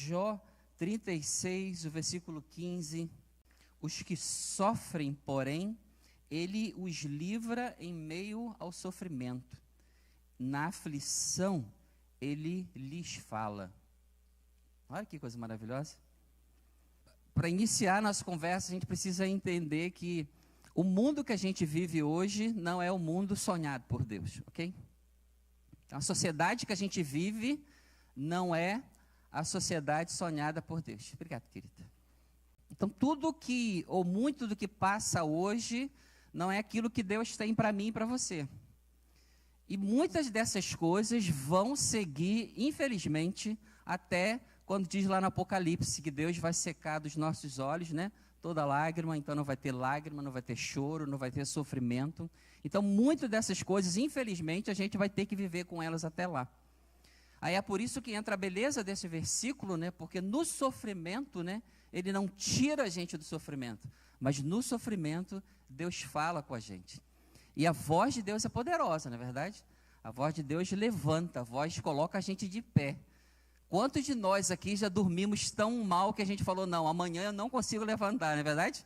Jó 36, o versículo 15. Os que sofrem, porém, ele os livra em meio ao sofrimento. Na aflição, ele lhes fala. Olha que coisa maravilhosa. Para iniciar nossa conversa, a gente precisa entender que o mundo que a gente vive hoje não é o mundo sonhado por Deus, ok? A sociedade que a gente vive não é a sociedade sonhada por Deus. Obrigado, querida. Então, tudo que, ou muito do que passa hoje, não é aquilo que Deus tem para mim e para você. E muitas dessas coisas vão seguir, infelizmente, até quando diz lá no Apocalipse que Deus vai secar dos nossos olhos, né? Toda lágrima, então não vai ter lágrima, não vai ter choro, não vai ter sofrimento. Então, muitas dessas coisas, infelizmente, a gente vai ter que viver com elas até lá. Aí é por isso que entra a beleza desse versículo, né? Porque no sofrimento, né? Ele não tira a gente do sofrimento, mas no sofrimento, Deus fala com a gente. E a voz de Deus é poderosa, não é verdade? A voz de Deus levanta, a voz coloca a gente de pé. Quantos de nós aqui já dormimos tão mal que a gente falou, não, amanhã eu não consigo levantar, não é verdade?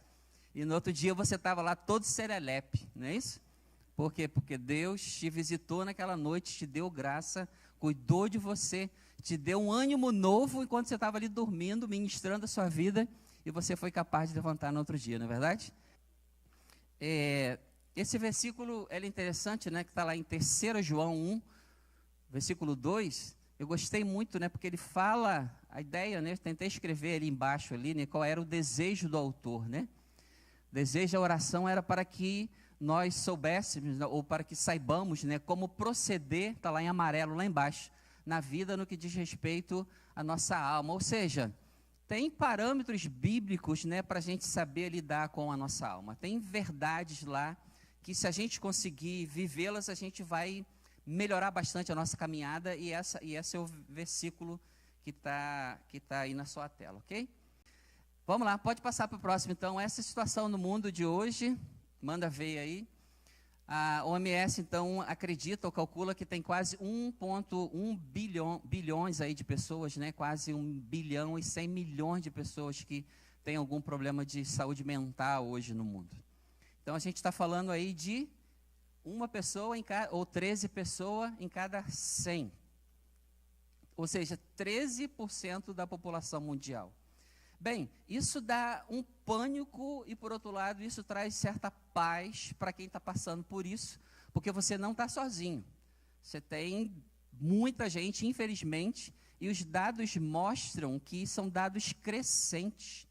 E no outro dia você estava lá todo serelepe, não é isso? Por quê? Porque Deus te visitou naquela noite, te deu graça, cuidou de você, te deu um ânimo novo enquanto você estava ali dormindo, ministrando a sua vida, e você foi capaz de levantar no outro dia, não é verdade? Esse versículo é interessante, né, que está lá em 3 João 1, versículo 2, eu gostei muito, né, porque ele fala, a ideia, né, eu tentei escrever ali embaixo, ali, né, qual era o desejo do autor, né? O desejo da oração era para que nós soubéssemos, ou para que saibamos, né, como proceder, está lá em amarelo, lá embaixo, na vida no que diz respeito à nossa alma. Ou seja, tem parâmetros bíblicos, né, para a gente saber lidar com a nossa alma. Tem verdades lá que, se a gente conseguir vivê-las, a gente vai melhorar bastante a nossa caminhada, e esse é o versículo que tá aí na sua tela, ok? Vamos lá, pode passar para o próximo, então. Essa situação no mundo de hoje, manda ver aí. A OMS, então, acredita ou calcula que tem quase 1,1 bilhões aí de pessoas, né? Quase 1 bilhão e 100 milhões de pessoas que têm algum problema de saúde mental hoje no mundo. Então, a gente está falando aí de uma pessoa ou 13 pessoas em cada 100. Ou seja, 13% da população mundial. Bem, isso dá um pânico e, por outro lado, isso traz certa paz para quem está passando por isso, porque você não está sozinho. Você tem muita gente, infelizmente, e os dados mostram que são dados crescentes,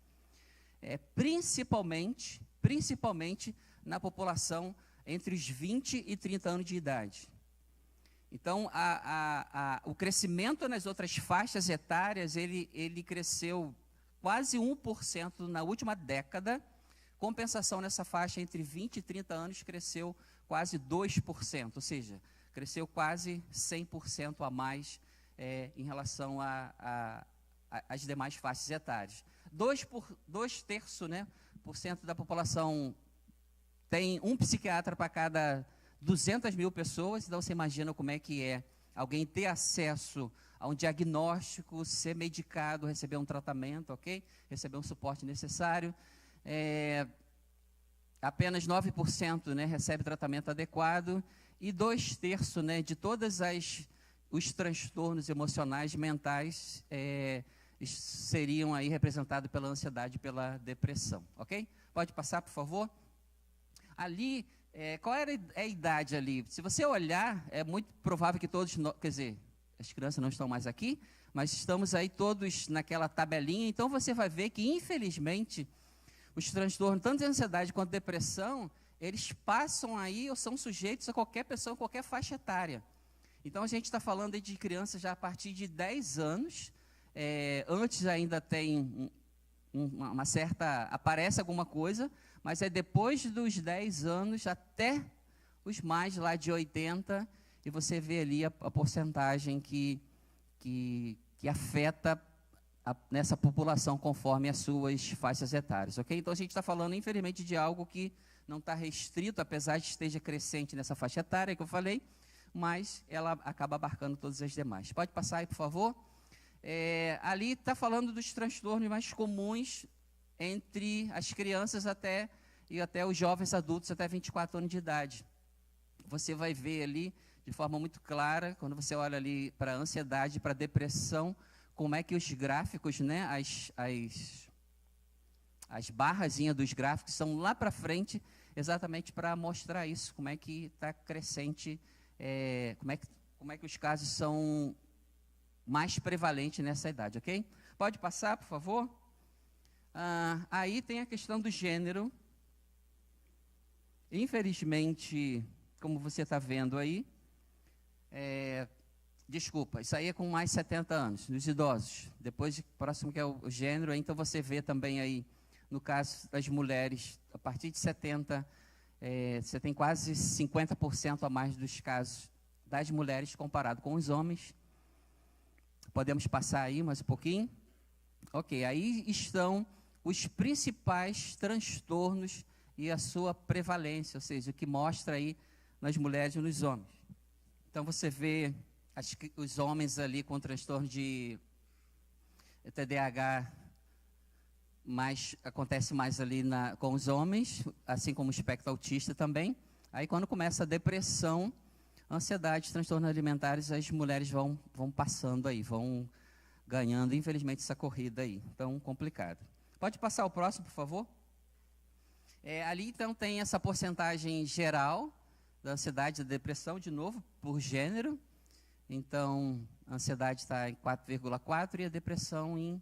principalmente na população entre os 20 e 30 anos de idade. Então, o crescimento nas outras faixas etárias, ele cresceu quase 1% na última década. Compensação nessa faixa entre 20 e 30 anos cresceu quase 2%, ou seja, cresceu quase 100% a mais em relação às demais faixas etárias. 2/3, né, por cento da população tem um psiquiatra para cada 200 mil pessoas, então você imagina como é que é alguém ter acesso a um diagnóstico, ser medicado, receber um tratamento, ok? Receber um suporte necessário. Apenas 9%, né, recebe tratamento adequado, e 2/3, né, de todos os transtornos emocionais mentais seriam aí representados pela ansiedade e pela depressão, ok? Pode passar, por favor? Ali, qual era a idade ali? Se você olhar, é muito provável que todos, quer dizer, as crianças não estão mais aqui, mas estamos aí todos naquela tabelinha, então você vai ver que, infelizmente, os transtornos, tanto de ansiedade quanto de depressão, eles passam aí ou são sujeitos a qualquer pessoa, qualquer faixa etária. Então, a gente está falando aí de crianças já a partir de 10 anos, antes ainda tem uma certa, aparece alguma coisa, mas é depois dos 10 anos até os mais lá de 80, e você vê ali a porcentagem que afeta nessa população conforme as suas faixas etárias, ok? Então, a gente está falando, infelizmente, de algo que não está restrito, apesar de esteja crescente nessa faixa etária que eu falei, mas ela acaba abarcando todas as demais. Pode passar aí, por favor? Ali está falando dos transtornos mais comuns entre as crianças e até os jovens adultos até 24 anos de idade. Você vai ver ali, de forma muito clara, quando você olha ali para a ansiedade, para a depressão, como é que os gráficos, né, as barrazinhas dos gráficos são lá para frente, exatamente para mostrar isso, como é que está crescente, como é que os casos são mais prevalentes nessa idade, ok? Pode passar, por favor? Aí tem a questão do gênero. Infelizmente, como você está vendo aí, desculpa, isso aí é com mais 70 anos, nos idosos. Depois, próximo que é o gênero, então você vê também aí, no caso das mulheres, a partir de 70, você tem quase 50% a mais dos casos das mulheres comparado com os homens. Podemos passar aí mais um pouquinho? Ok, aí estão os principais transtornos e a sua prevalência, ou seja, o que mostra aí nas mulheres e nos homens. Então você vê os homens ali com transtorno de TDAH, acontece mais ali com os homens, assim como o espectro autista também. Aí quando começa a depressão, ansiedade, transtornos alimentares, as mulheres vão passando aí, vão ganhando, infelizmente, essa corrida aí, tão complicado. Pode passar o próximo, por favor? Ali, então, tem essa porcentagem geral da ansiedade e da depressão, de novo, por gênero. Então, a ansiedade está em 4,4% e a depressão em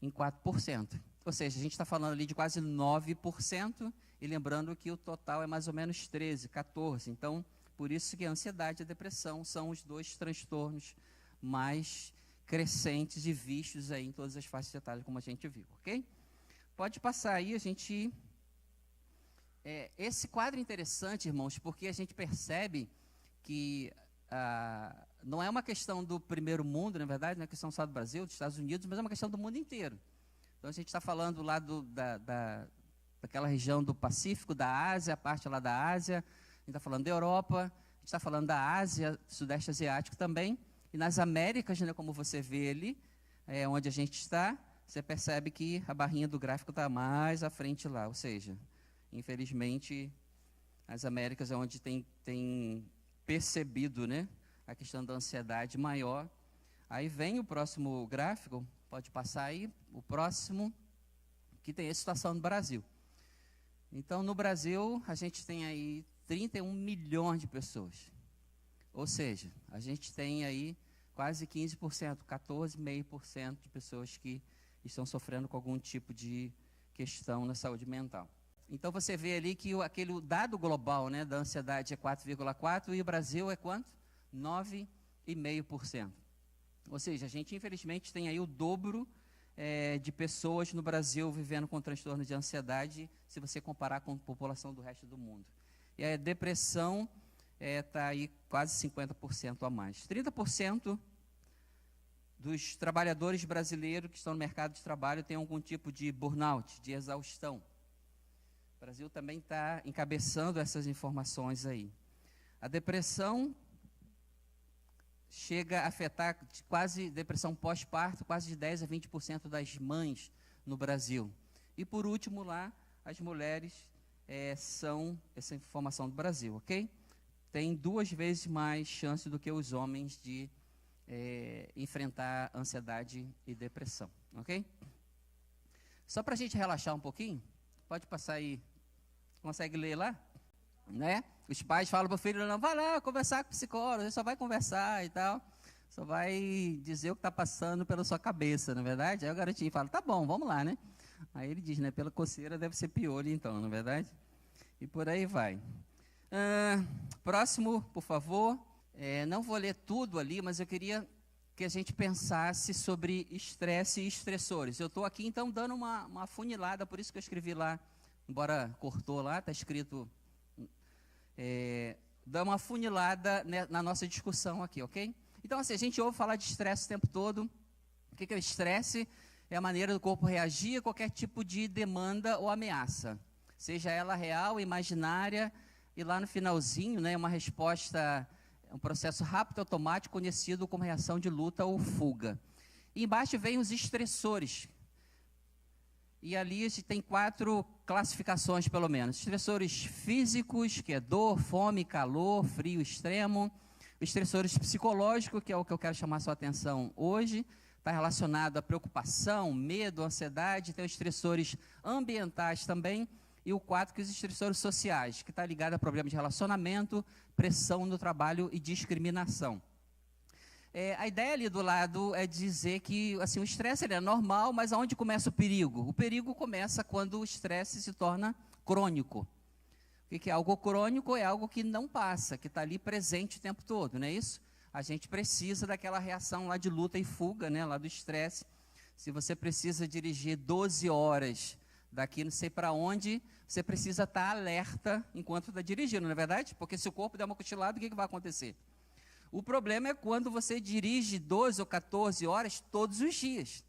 4%. Ou seja, a gente está falando ali de quase 9%, e lembrando que o total é mais ou menos 13%, 14%. Então, por isso que a ansiedade e a depressão são os dois transtornos mais crescentes e vistos aí em todas as faixas etárias, como a gente viu, ok? Pode passar aí, a gente... esse quadro é interessante, irmãos, porque a gente percebe que não é uma questão do primeiro mundo, na verdade, não é questão só do Brasil, dos Estados Unidos, mas é uma questão do mundo inteiro. Então, a gente está falando lá daquela região do Pacífico, da Ásia, a parte lá da Ásia, a gente está falando da Europa, a gente está falando da Ásia, Sudeste Asiático também, e nas Américas, né, como você vê ali, onde a gente está, você percebe que a barrinha do gráfico está mais à frente lá, ou seja, infelizmente, as Américas é onde tem percebido, né, a questão da ansiedade maior. Aí vem o próximo gráfico, pode passar aí, o próximo, que tem a situação no Brasil. Então, no Brasil, a gente tem aí 31 milhões de pessoas. Ou seja, a gente tem aí quase 15%, 14,5% de pessoas que estão sofrendo com algum tipo de questão na saúde mental. Então, você vê ali que aquele dado global, né, da ansiedade é 4,4% e o Brasil é quanto? 9,5%. Ou seja, a gente, infelizmente, tem aí o dobro de pessoas no Brasil vivendo com transtorno de ansiedade, se você comparar com a população do resto do mundo. E a depressão está aí quase 50% a mais. 30% dos trabalhadores brasileiros que estão no mercado de trabalho têm algum tipo de burnout, de exaustão. O Brasil também está encabeçando essas informações aí. A depressão chega a afetar depressão pós-parto, quase de 10% a 20% das mães no Brasil. E por último lá, as mulheres são essa informação do Brasil, ok? Tem 2 vezes mais chance do que os homens de enfrentar ansiedade e depressão, ok? Só para a gente relaxar um pouquinho, pode passar aí, consegue ler lá? Né? Os pais falam para o filho, não, vai lá conversar com o psicólogo, ele só vai conversar e tal, só vai dizer o que está passando pela sua cabeça, não é verdade? Aí o garotinho fala, tá bom, vamos lá, né? Aí ele diz, né, pela coceira deve ser piolho então, não é verdade? E por aí vai. Próximo, por favor. Não vou ler tudo ali, mas eu queria que a gente pensasse sobre estresse e estressores. Eu estou aqui, então, dando uma funilada, por isso que eu escrevi lá, embora cortou lá, está escrito... dá uma funilada na nossa discussão aqui, ok? Então, assim, a gente ouve falar de estresse o tempo todo. O que é o estresse? É a maneira do corpo reagir a qualquer tipo de demanda ou ameaça, seja ela real, imaginária, e lá no finalzinho, né, uma resposta, um processo rápido, automático, conhecido como reação de luta ou fuga. E embaixo vem os estressores. E ali a gente tem 4 classificações, pelo menos. Estressores físicos, que é dor, fome, calor, frio extremo. Estressores psicológicos, que é o que eu quero chamar a sua atenção hoje. Está relacionado à preocupação, medo, ansiedade. Tem os estressores ambientais também. E o 4, que é os estressores sociais, que está ligado a problemas de relacionamento, pressão no trabalho e discriminação. A ideia ali do lado é dizer que assim, o estresse ele é normal, mas aonde começa o perigo? O perigo começa quando o estresse se torna crônico. O que é algo crônico? É algo que não passa, que está ali presente o tempo todo, não é isso? A gente precisa daquela reação lá de luta e fuga, né, lá do estresse. Se você precisa dirigir 12 horas daqui não sei para onde, você precisa estar alerta enquanto está dirigindo, não é verdade? Porque se o corpo der uma cochilada, o que vai acontecer? O problema é quando você dirige 12 ou 14 horas todos os dias.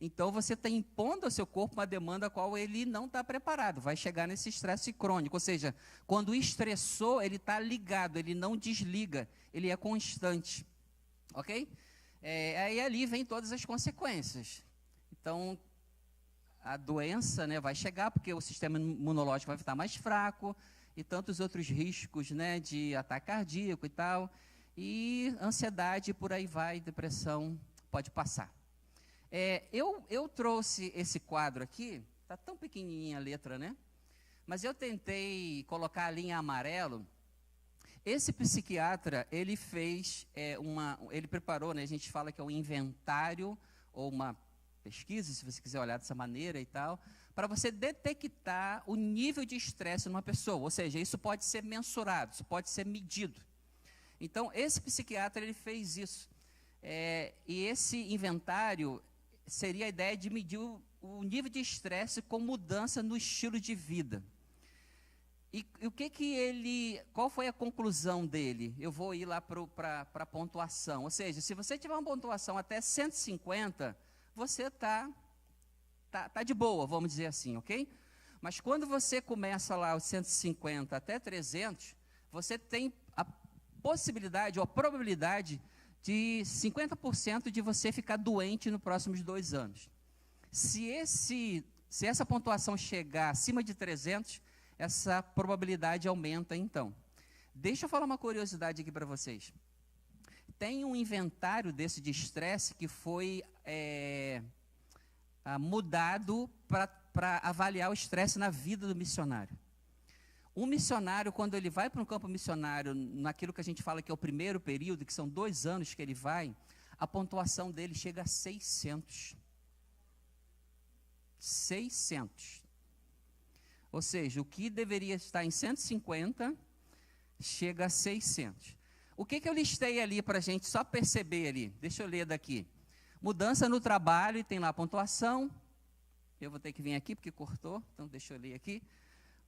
Então, você está impondo ao seu corpo uma demanda a qual ele não está preparado. Vai chegar nesse estresse crônico. Ou seja, quando estressou, ele está ligado, ele não desliga, ele é constante. Ok? Aí ali vem todas as consequências. Então, a doença, né, vai chegar, porque o sistema imunológico vai estar mais fraco, e tantos outros riscos, né, de ataque cardíaco e tal. E ansiedade, por aí vai, depressão, pode passar. Eu trouxe esse quadro aqui, está tão pequenininha a letra, né? Mas eu tentei colocar ali em amarelo. Esse psiquiatra, ele fez ele preparou, né, a gente fala que é um inventário, ou uma pesquisa, se você quiser olhar dessa maneira e tal, para você detectar o nível de estresse numa pessoa. Ou seja, isso pode ser mensurado, isso pode ser medido. Então, esse psiquiatra, ele fez isso. E esse inventário seria a ideia de medir o nível de estresse com mudança no estilo de vida. E o qual foi a conclusão dele? Eu vou ir lá para a pontuação. Ou seja, se você tiver uma pontuação até 150, você tá de boa, vamos dizer assim, ok? Mas quando você começa lá os 150 até 300, você tem a possibilidade ou a probabilidade de 50% de você ficar doente nos próximos 2 anos. Se essa pontuação chegar acima de 300, essa probabilidade aumenta então. Deixa eu falar uma curiosidade aqui para vocês. Tem um inventário desse de estresse que foi mudado para avaliar o estresse na vida do missionário. Um missionário, quando ele vai para um campo missionário, naquilo que a gente fala que é o primeiro período, que são 2 anos que ele vai, a pontuação dele chega a 600. 600. Ou seja, o que deveria estar em 150, chega a 600. O que eu listei ali para a gente só perceber ali? Deixa eu ler daqui. Mudança no trabalho, e tem lá a pontuação. Eu vou ter que vir aqui porque cortou, então deixa eu ler aqui.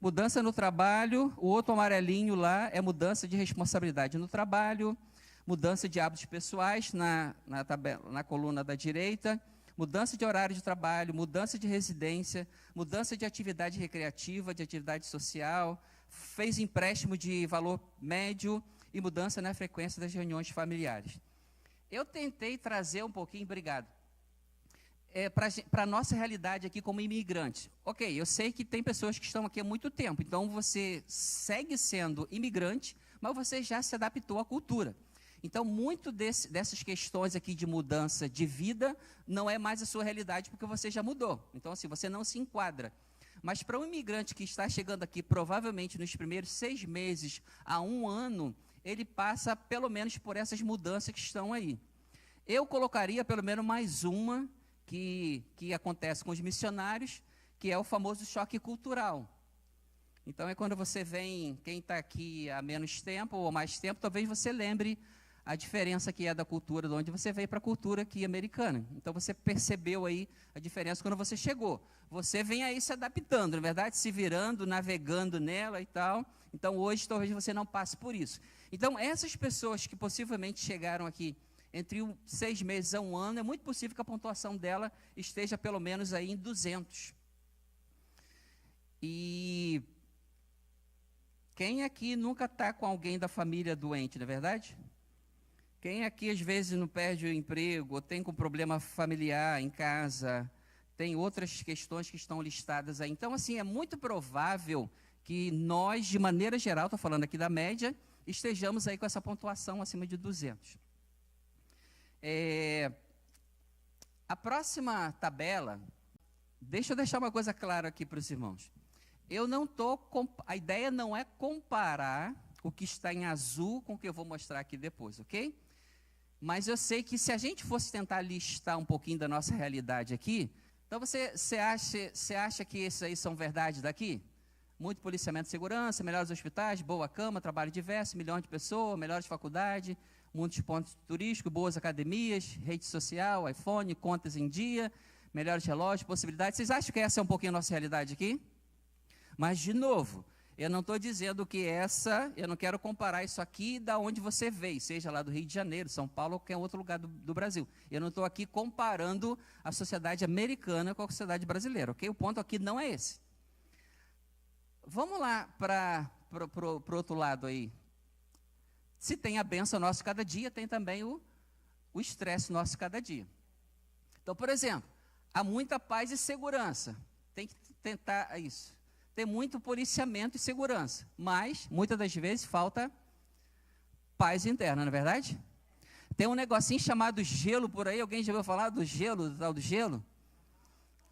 Mudança no trabalho, o outro amarelinho lá é mudança de responsabilidade no trabalho, mudança de hábitos pessoais na coluna da direita, mudança de horário de trabalho, mudança de residência, mudança de atividade recreativa, de atividade social, fez empréstimo de valor médio e mudança na frequência das reuniões familiares. Eu tentei trazer um pouquinho, obrigado, para a nossa realidade aqui como imigrante. Ok, eu sei que tem pessoas que estão aqui há muito tempo, então você segue sendo imigrante, mas você já se adaptou à cultura. Então, muito dessas questões aqui de mudança de vida não é mais a sua realidade porque você já mudou. Então, assim, você não se enquadra. Mas para um imigrante que está chegando aqui, provavelmente nos primeiros 6 meses a 1 ano, ele passa pelo menos por essas mudanças que estão aí. Eu colocaria pelo menos mais uma que acontece com os missionários, que é o famoso choque cultural. Então, é quando você vem, quem está aqui há menos tempo ou mais tempo, talvez você lembre a diferença que é da cultura, de onde você veio para a cultura aqui americana. Então, você percebeu aí a diferença quando você chegou. Você vem aí se adaptando, na verdade, se virando, navegando nela e tal. Então, hoje, talvez você não passe por isso. Então, essas pessoas que possivelmente chegaram aqui entre 6 meses a 1 ano, é muito possível que a pontuação dela esteja pelo menos aí em 200. E quem aqui nunca está com alguém da família doente, não é verdade? Quem aqui às vezes não perde o emprego, ou tem com problema familiar em casa, tem outras questões que estão listadas aí. Então, assim, é muito provável que nós, de maneira geral, estou falando aqui da média, estejamos aí com essa pontuação acima de 200. A próxima tabela, deixa eu deixar uma coisa clara aqui para os irmãos. A ideia não é comparar o que está em azul com o que eu vou mostrar aqui depois, ok? Mas eu sei que se a gente fosse tentar listar um pouquinho da nossa realidade aqui, então você acha que esses aí são verdade daqui? Muito policiamento e segurança, melhores hospitais, boa cama, trabalho diverso, milhões de pessoas, melhores faculdades, muitos pontos turísticos, boas academias, rede social, iPhone, contas em dia, melhores relógios, possibilidades. Vocês acham que essa é um pouquinho a nossa realidade aqui? Mas, de novo, eu não estou dizendo que eu não quero comparar isso aqui da onde você veio, seja lá do Rio de Janeiro, São Paulo ou qualquer outro lugar do Brasil. Eu não estou aqui comparando a sociedade americana com a sociedade brasileira, ok? O ponto aqui não é esse. Vamos lá para o outro lado aí. Se tem a bênção nossa cada dia, tem também o estresse nosso cada dia. Então, por exemplo, há muita paz e segurança. Tem que tentar isso. Tem muito policiamento e segurança, mas, muitas das vezes, falta paz interna, não é verdade? Tem um negocinho chamado gelo por aí, alguém já ouviu falar do gelo, do tal do gelo?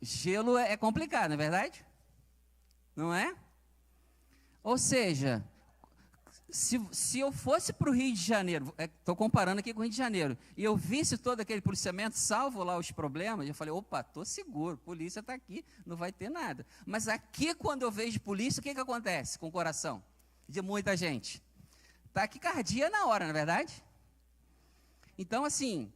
Gelo é complicado, não é verdade? Não é? Ou seja, se eu fosse para o Rio de Janeiro, estou comparando aqui com o Rio de Janeiro, e eu visse todo aquele policiamento, salvo lá os problemas, eu falei, opa, estou seguro, polícia está aqui, não vai ter nada. Mas aqui, quando eu vejo polícia, o que acontece com o coração de muita gente? Taquicardia na hora, não é verdade? Então, assim,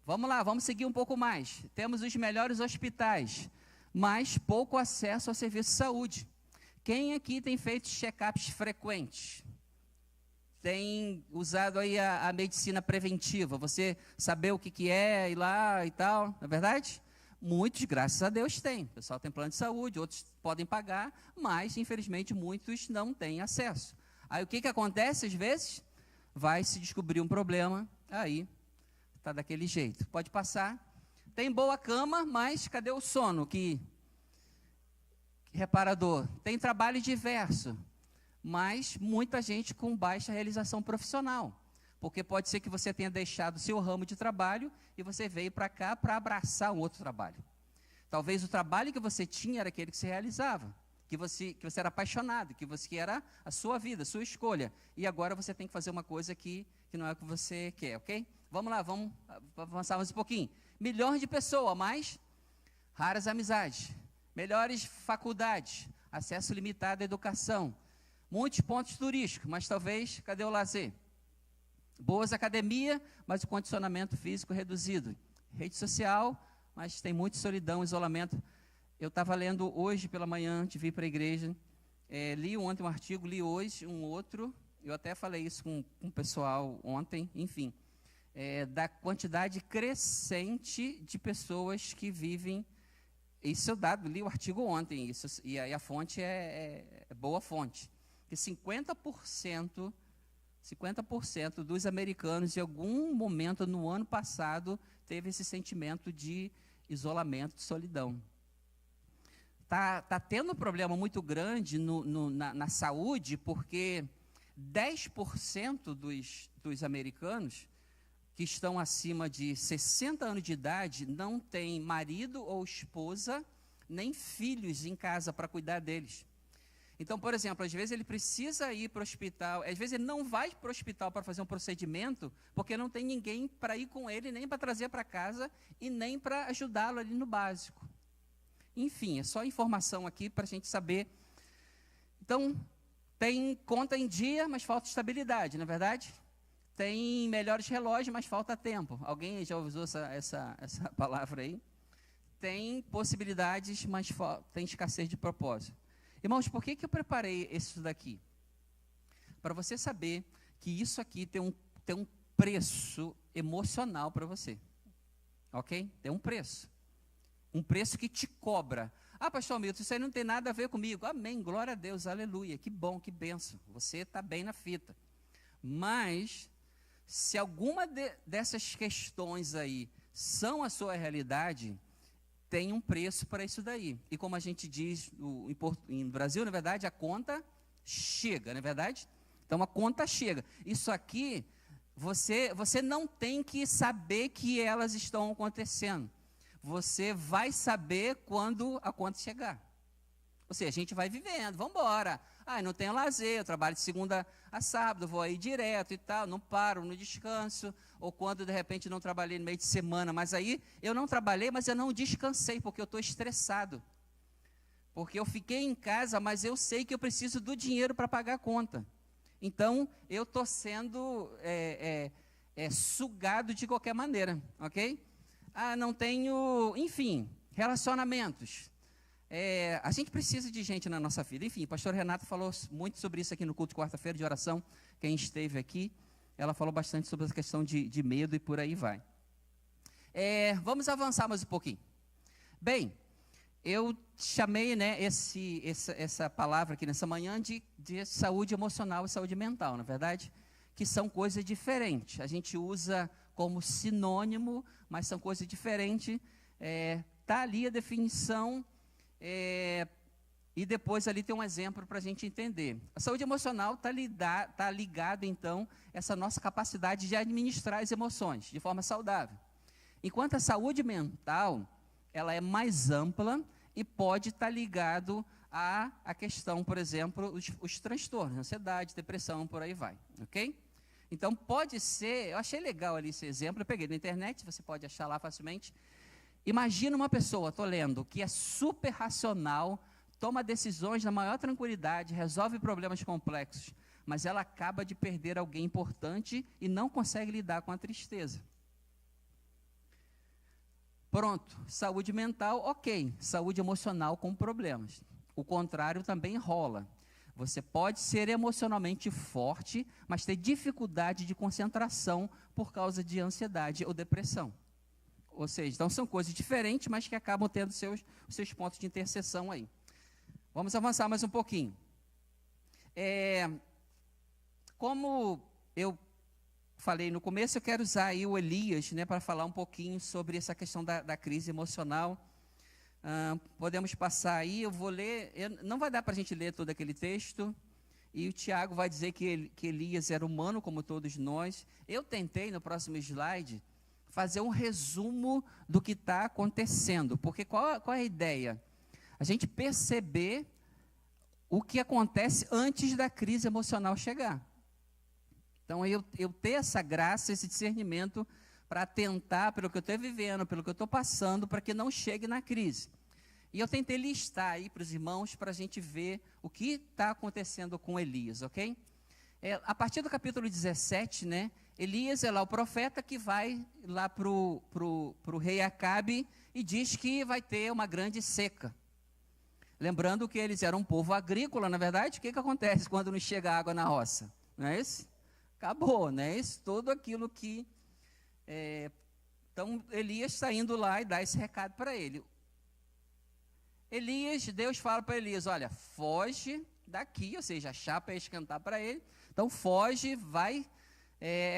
vamos lá, vamos seguir um pouco mais. Temos os melhores hospitais, mas pouco acesso ao serviço de saúde. Quem aqui tem feito check-ups frequentes? Tem usado aí a medicina preventiva, você saber o que é, ir lá e tal, não é verdade? Muitos, graças a Deus, têm. O pessoal tem plano de saúde, outros podem pagar, mas, infelizmente, muitos não têm acesso. Aí, o que acontece, às vezes? Vai se descobrir um problema, aí está daquele jeito. Pode passar. Tem boa cama, mas cadê o sono? Que reparador. Tem trabalho diverso, mas muita gente com baixa realização profissional, porque pode ser que você tenha deixado o seu ramo de trabalho e você veio para cá para abraçar um outro trabalho. Talvez o trabalho que você tinha era aquele que você realizava, que você era apaixonado, que era a sua vida, a sua escolha, e agora você tem que fazer uma coisa que não é o que você quer, ok? Vamos lá, vamos avançar mais um pouquinho. Milhões de pessoas, mas raras amizades, melhores faculdades, acesso limitado à educação, muitos pontos turísticos, mas talvez, cadê o lazer? Boas academias, mas o condicionamento físico reduzido. Rede social, mas tem muita solidão, isolamento. Eu estava lendo hoje pela manhã, antes de vir para a igreja, li ontem um artigo, li hoje um outro, eu até falei isso com o pessoal ontem, enfim, da quantidade crescente de pessoas que vivem. Isso eu li o artigo ontem, e a fonte é boa fonte. Que 50% dos americanos, em algum momento no ano passado, teve esse sentimento de isolamento, de solidão. Tá tendo um problema muito grande na saúde, porque 10% dos americanos que estão acima de 60 anos de idade não têm marido ou esposa, nem filhos em casa para cuidar deles. Então, por exemplo, às vezes ele precisa ir para o hospital, às vezes ele não vai para o hospital para fazer um procedimento, porque não tem ninguém para ir com ele, nem para trazer para casa, e nem para ajudá-lo ali no básico. Enfim, é só informação aqui para a gente saber. Então, tem conta em dia, mas falta estabilidade, não é verdade? Tem melhores relógios, mas falta tempo. Alguém já usou essa palavra aí? Tem possibilidades, mas tem escassez de propósito. Irmãos, por que eu preparei isso daqui? Para você saber que isso aqui tem um preço emocional para você. Ok? Tem um preço. Um preço que te cobra. Ah, pastor Milton, isso aí não tem nada a ver comigo. Amém, glória a Deus, aleluia. Que bom, que bênção. Você está bem na fita. Mas, Se alguma dessas questões aí são a sua realidade, tem um preço para isso daí. E como a gente diz no Brasil, na verdade, a conta chega, não é verdade? Então a conta chega. Isso aqui, você não tem que saber que elas estão acontecendo. Você vai saber quando a conta chegar. Ou seja, a gente vai vivendo, vamos embora. Não tenho lazer, eu trabalho de segunda a sábado, vou aí direto e tal, não paro, não descanso. Ou quando, de repente, não trabalhei no meio de semana, mas aí eu não trabalhei, mas eu não descansei, porque eu estou estressado. Porque eu fiquei em casa, mas eu sei que eu preciso do dinheiro para pagar a conta. Então, eu estou sendo sugado de qualquer maneira, ok? Não tenho, enfim, relacionamentos. A gente precisa de gente na nossa vida. Enfim, o pastor Renato falou muito sobre isso aqui no culto de quarta-feira de oração. Quem esteve aqui, ela falou bastante sobre essa questão de medo e por aí vai. Vamos avançar mais um pouquinho. Bem, eu chamei, né, essa palavra aqui nessa manhã de saúde emocional e saúde mental, na verdade, que são coisas diferentes. A gente usa como sinônimo, mas são coisas diferentes. Está ali a definição, e depois ali tem um exemplo para a gente entender. A saúde emocional está ligada, então, a essa nossa capacidade de administrar as emoções de forma saudável. Enquanto a saúde mental, ela é mais ampla e pode estar ligado à questão, por exemplo, os transtornos, ansiedade, depressão, por aí vai, ok? Então, pode ser, eu achei legal ali esse exemplo, eu peguei na internet, você pode achar lá facilmente. Imagina uma pessoa, estou lendo, que é super racional, toma decisões na maior tranquilidade, resolve problemas complexos, mas ela acaba de perder alguém importante e não consegue lidar com a tristeza. Pronto, saúde mental, ok. Saúde emocional com problemas. O contrário também rola. Você pode ser emocionalmente forte, mas ter dificuldade de concentração por causa de ansiedade ou depressão. Ou seja, então são coisas diferentes, mas que acabam tendo os seus pontos de interseção aí. Vamos avançar mais um pouquinho. Como eu falei no começo, eu quero usar aí o Elias, né, para falar um pouquinho sobre essa questão da crise emocional. Podemos passar aí, eu vou ler, não vai dar para a gente ler todo aquele texto, e o Tiago vai dizer que Elias era humano, como todos nós. Eu tentei, no próximo slide, fazer um resumo do que está acontecendo, porque qual é a ideia? A gente perceber o que acontece antes da crise emocional chegar. Então, eu ter essa graça, esse discernimento para atentar pelo que eu estou vivendo, pelo que eu estou passando, para que não chegue na crise. E eu tentei listar aí para os irmãos, para a gente ver o que está acontecendo com Elias, ok? A partir do capítulo 17, né, Elias é lá o profeta que vai lá para o rei Acabe e diz que vai ter uma grande seca. Lembrando que eles eram um povo agrícola, na verdade, o que acontece quando não chega água na roça? Não é isso? Acabou, né? Isso, tudo aquilo que... Então, Elias está indo lá e dá esse recado para ele. Deus fala para Elias, olha, foge daqui, ou seja, a chapa ia esquentar para ele. Então, foge, vai...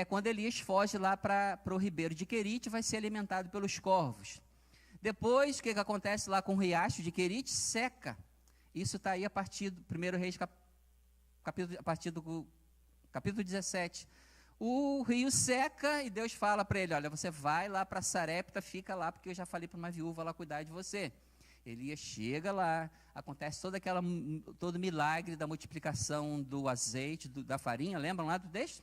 quando Elias foge lá para o ribeiro de Querite, vai ser alimentado pelos corvos. Depois, o que acontece lá com o riacho de Querite? Seca. Isso está aí a partir do 1 Reis, a partir do capítulo 17. O rio seca e Deus fala para ele, olha, você vai lá para Sarepta, fica lá, porque eu já falei para uma viúva lá cuidar de você. Elias chega lá, acontece todo milagre da multiplicação do azeite, da farinha, lembram lá do texto?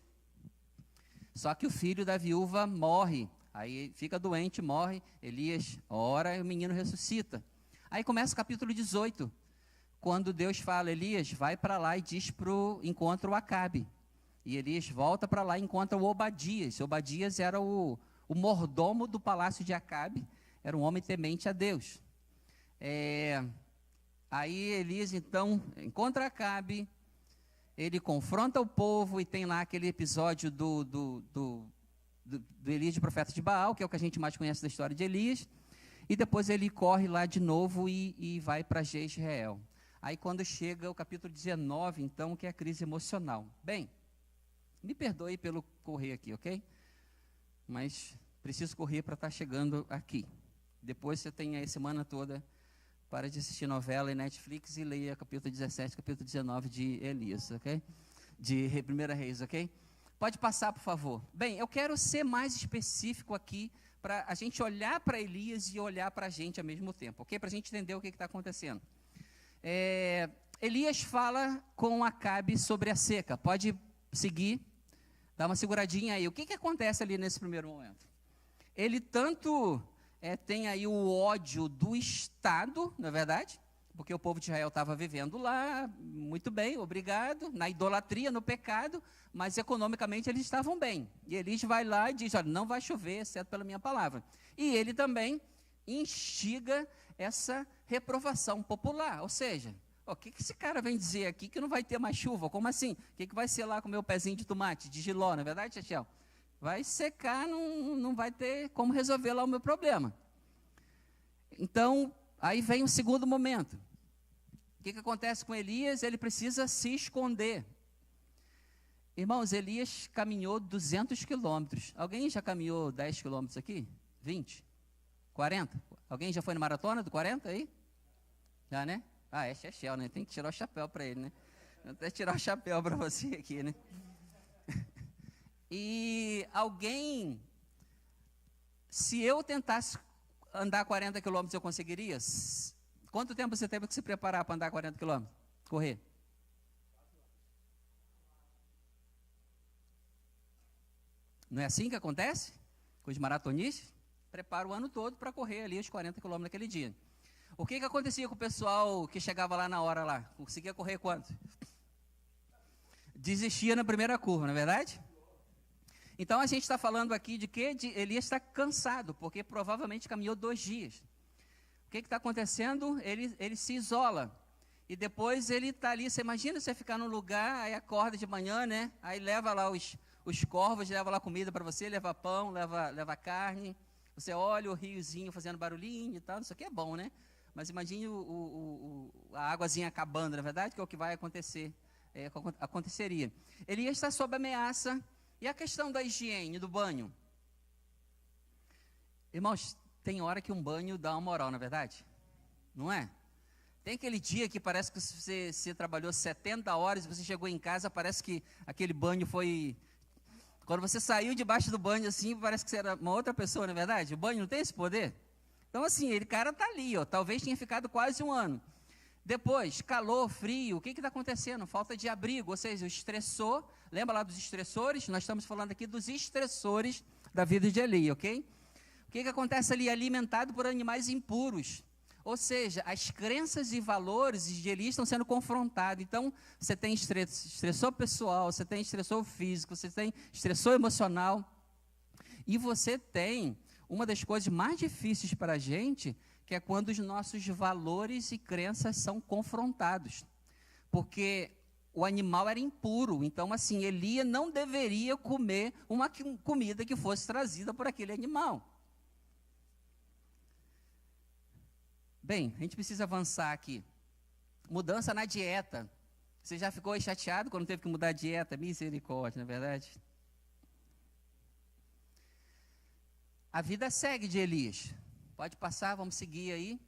Só que o filho da viúva morre, aí fica doente, morre, Elias ora e o menino ressuscita. Aí começa o capítulo 18, quando Deus fala, Elias, vai para lá e encontra o Acabe. E Elias volta para lá e encontra o Obadias. Obadias era o mordomo do palácio de Acabe, era um homem temente a Deus. Aí Elias, então, encontra Acabe, ele confronta o povo e tem lá aquele episódio do Elias de profeta de Baal, que é o que a gente mais conhece da história de Elias, e depois ele corre lá de novo e vai para Jezreel. Aí quando chega o capítulo 19, então, que é a crise emocional. Bem, Me perdoe pelo correr aqui, ok? Mas preciso correr para estar chegando aqui. Depois você tem aí a semana toda para de assistir novela e Netflix e leia capítulo 17, capítulo 19 de Elias, ok? De 1 Reis, ok? Pode passar, por favor. Bem, eu quero ser mais específico aqui para a gente olhar para Elias e olhar para a gente ao mesmo tempo, ok? Para a gente entender o que está acontecendo. Elias fala com Acabe sobre a seca. Pode seguir, dá uma seguradinha aí. O que acontece ali nesse primeiro momento? Ele tanto tem aí o ódio do Estado, não é verdade? Porque o povo de Israel estava vivendo lá, muito bem, obrigado, na idolatria, no pecado, mas economicamente eles estavam bem. E Elias vai lá e diz, olha, não vai chover, exceto pela minha palavra. E ele também instiga essa reprovação popular, ou seja, o que esse cara vem dizer aqui que não vai ter mais chuva? Como assim? O que vai ser lá com o meu pezinho de tomate, de Giló, não é verdade, Tchau? Vai secar, não vai ter como resolver lá o meu problema. Então, aí vem o segundo momento. O que acontece com Elias? Ele precisa se esconder. Irmãos, Elias caminhou 200 quilômetros. Alguém já caminhou 10 quilômetros aqui? 20? 40? Alguém já foi na maratona do 40 aí? Já, né? Ah, é Chechel, né? Tem que tirar o chapéu para ele, né? Vou até tirar o chapéu para você aqui, né? E alguém, se eu tentasse andar 40 quilômetros, eu conseguiria? Quanto tempo você teve que se preparar para andar 40 quilômetros? Correr? Não é assim que acontece com os maratonistas? Prepara o ano todo para correr ali os 40 quilômetros naquele dia. O que acontecia com o pessoal que chegava lá na hora lá? Conseguia correr quanto? Desistia na primeira curva, não é verdade? Então a gente está falando aqui de que Elias está cansado, porque provavelmente caminhou 2 dias. O que está acontecendo? Ele se isola. E depois ele está ali, você imagina você ficar num lugar, aí acorda de manhã, né? Aí leva lá os corvos, leva lá comida para você, leva pão, leva carne. Você olha o riozinho fazendo barulhinho e tal, isso aqui é bom, né? Mas imagine a águazinha acabando, não é verdade? Que é o que vai acontecer, aconteceria. Elias está sob ameaça. E a questão da higiene, do banho? Irmãos, tem hora que um banho dá uma moral, não é verdade? Não é? Tem aquele dia que parece que você trabalhou 70 horas e você chegou em casa, parece que aquele banho foi... Quando você saiu debaixo do banho assim, parece que você era uma outra pessoa, não é verdade? O banho não tem esse poder? Então assim, ele cara está ali, ó, talvez tenha ficado quase 1 ano. Depois, calor, frio, o que está acontecendo? Falta de abrigo, ou seja, o estressor, lembra lá dos estressores? Nós estamos falando aqui dos estressores da vida de Eli, ok? O que acontece ali? Alimentado por animais impuros, ou seja, as crenças e valores de Eli estão sendo confrontados. Então, você tem estressor pessoal, você tem estressor físico, você tem estressor emocional, e você tem uma das coisas mais difíceis para a gente, que é quando os nossos valores e crenças são confrontados, porque o animal era impuro, então assim, Elias não deveria comer uma comida que fosse trazida por aquele animal. Bem, a gente precisa avançar aqui. Mudança na dieta. Você já ficou chateado quando teve que mudar a dieta? Misericórdia, não é verdade? A vida segue de Elias. Pode passar, vamos seguir aí.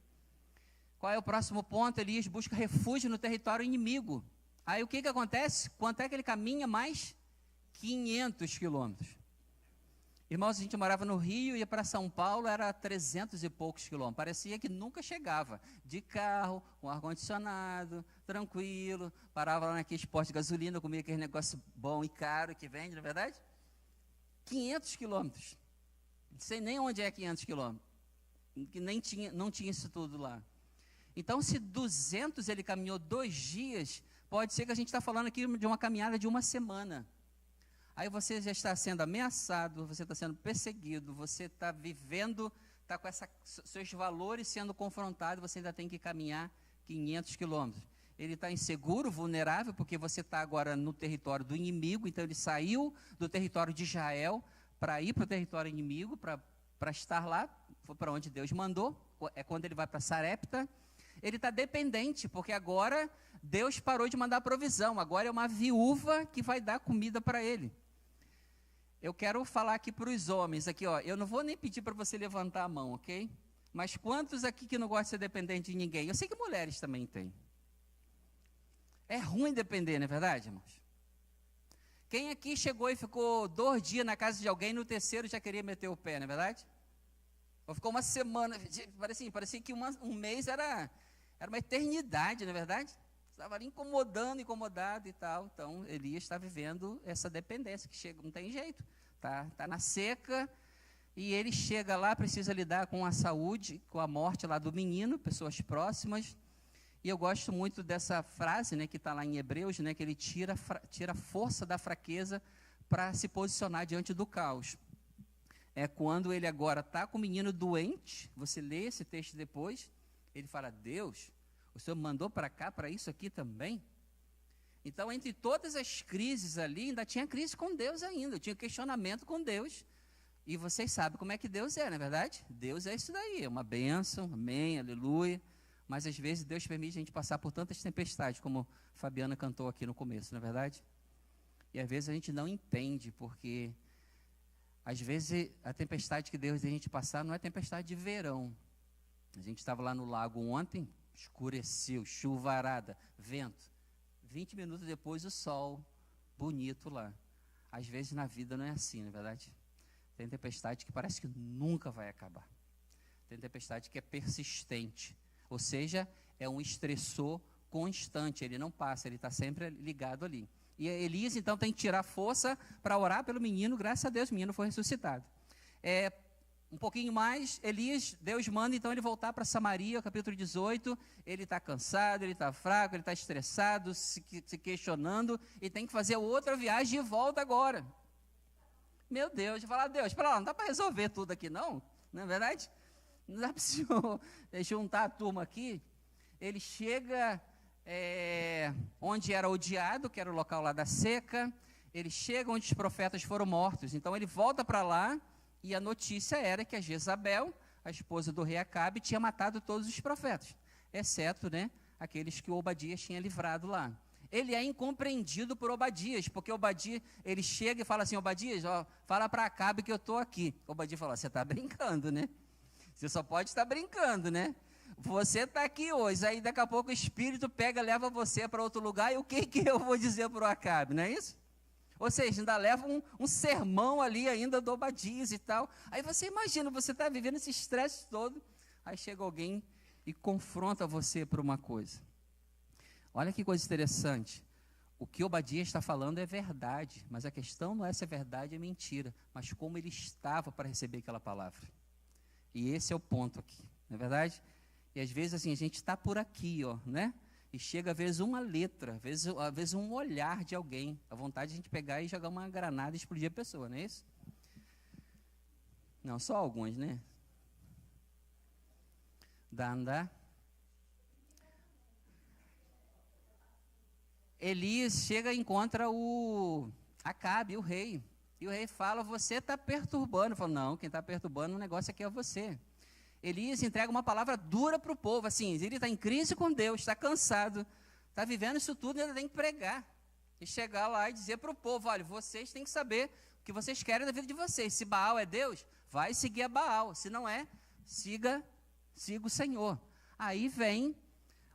Qual é o próximo ponto? Elias busca refúgio no território inimigo. Aí o que acontece? Quanto é que ele caminha? Mais 500 quilômetros. Irmãos, a gente morava no Rio, ia para São Paulo, era 300 e poucos quilômetros. Parecia que nunca chegava. De carro, com ar-condicionado, tranquilo. Parava lá naquele posto de gasolina, comia aquele negócio bom e caro que vende, não é verdade? 500 quilômetros. Não sei nem onde é 500 quilômetros. Que não tinha isso tudo lá. Então, se 200 ele caminhou 2 dias, pode ser que a gente está falando aqui de uma caminhada de 1 semana. Aí você já está sendo ameaçado, você está sendo perseguido, você está vivendo, está com seus valores sendo confrontados, você ainda tem que caminhar 500 quilômetros. Ele está inseguro, vulnerável, porque você está agora no território do inimigo, então ele saiu do território de Israel para ir para o território inimigo, para estar lá, para onde Deus mandou, é quando ele vai para Sarepta. Ele está dependente, porque agora Deus parou de mandar provisão, agora é uma viúva que vai dar comida para ele. Eu quero falar aqui para os homens, aqui, ó, eu não vou nem pedir para você levantar a mão, ok? Mas quantos aqui que não gostam de ser dependente de ninguém? Eu sei que mulheres também têm. É ruim depender, não é verdade, irmãos? Quem aqui chegou e ficou 2 dias na casa de alguém, no terceiro já queria meter o pé, não é verdade? Ou ficou uma semana, parecia que um mês era uma eternidade, não é verdade? Estava ali incomodado e tal. Então, Elias está vivendo essa dependência, que chega, não tem jeito. Tá na seca, e ele chega lá, precisa lidar com a saúde, com a morte lá do menino, pessoas próximas. E eu gosto muito dessa frase, né, que está lá em Hebreus, né, que ele tira a força da fraqueza para se posicionar diante do caos. É quando ele agora está com o menino doente, você lê esse texto depois, ele fala, Deus, o Senhor mandou para cá, para isso aqui também? Então, entre todas as crises ali, ainda tinha crise com Deus ainda, tinha questionamento com Deus. E vocês sabem como é que Deus é, não é verdade? Deus é isso daí, é uma bênção, amém, aleluia. Mas às vezes Deus permite a gente passar por tantas tempestades, como Fabiana cantou aqui no começo, não é verdade? E às vezes a gente não entende, porque às vezes a tempestade que Deus deixa a gente passar não é tempestade de verão. A gente estava lá no lago ontem, escureceu, chuvarada, vento. 20 minutos depois o sol, bonito lá. Às vezes na vida não é assim, não é verdade? Tem tempestade que parece que nunca vai acabar. Tem tempestade que é persistente. Ou seja, é um estressor constante, ele não passa, ele está sempre ligado ali. E Elias, então, tem que tirar força para orar pelo menino, graças a Deus, o menino foi ressuscitado. Um pouquinho mais, Elias, Deus manda, então, ele voltar para Samaria, capítulo 18, ele está cansado, ele está fraco, ele está estressado, se questionando, e tem que fazer outra viagem de volta agora. Meu Deus, eu falar, Deus, para lá, não dá para resolver tudo aqui não é verdade? Não dá para o senhor juntar a turma aqui. Ele chega onde era odiado, que era o local lá da seca. Ele chega onde os profetas foram mortos. Então ele volta para lá e a notícia era que a Jezabel, a esposa do rei Acabe, tinha matado todos os profetas, exceto, né, aqueles que o Obadias tinha livrado lá. Ele é incompreendido por Obadias, porque Obadias, ele chega e fala assim, Obadias, ó, fala para Acabe que eu estou aqui. Obadias fala, você está brincando, né? Você só pode estar brincando, né? Você está aqui hoje, aí daqui a pouco o Espírito pega, leva você para outro lugar, e o que eu vou dizer para o Acabe, não é isso? Ou seja, ainda leva um sermão ali ainda do Obadias e tal. Aí você imagina, você está vivendo esse estresse todo, aí chega alguém e confronta você por uma coisa. Olha que coisa interessante. O que Obadias está falando é verdade, mas a questão não é se é verdade ou é mentira, mas como ele estava para receber aquela palavra. E esse é o ponto aqui, não é verdade? E às vezes assim, a gente está por aqui, ó, né? E chega às vezes uma letra, às vezes um olhar de alguém, a vontade de a gente pegar e jogar uma granada e explodir a pessoa, não é isso? Não, só alguns, né? Dá. Elias chega e encontra o Acabe, o rei. E o rei fala, você está perturbando. Fala, não, quem está perturbando o negócio aqui é você. Elias entrega uma palavra dura para o povo, assim, ele está em crise com Deus, está cansado, está vivendo isso tudo e ainda tem que pregar. E chegar lá e dizer para o povo, olha, vocês têm que saber o que vocês querem da vida de vocês. Se Baal é Deus, vai seguir a Baal. Se não é, siga o Senhor. Aí vem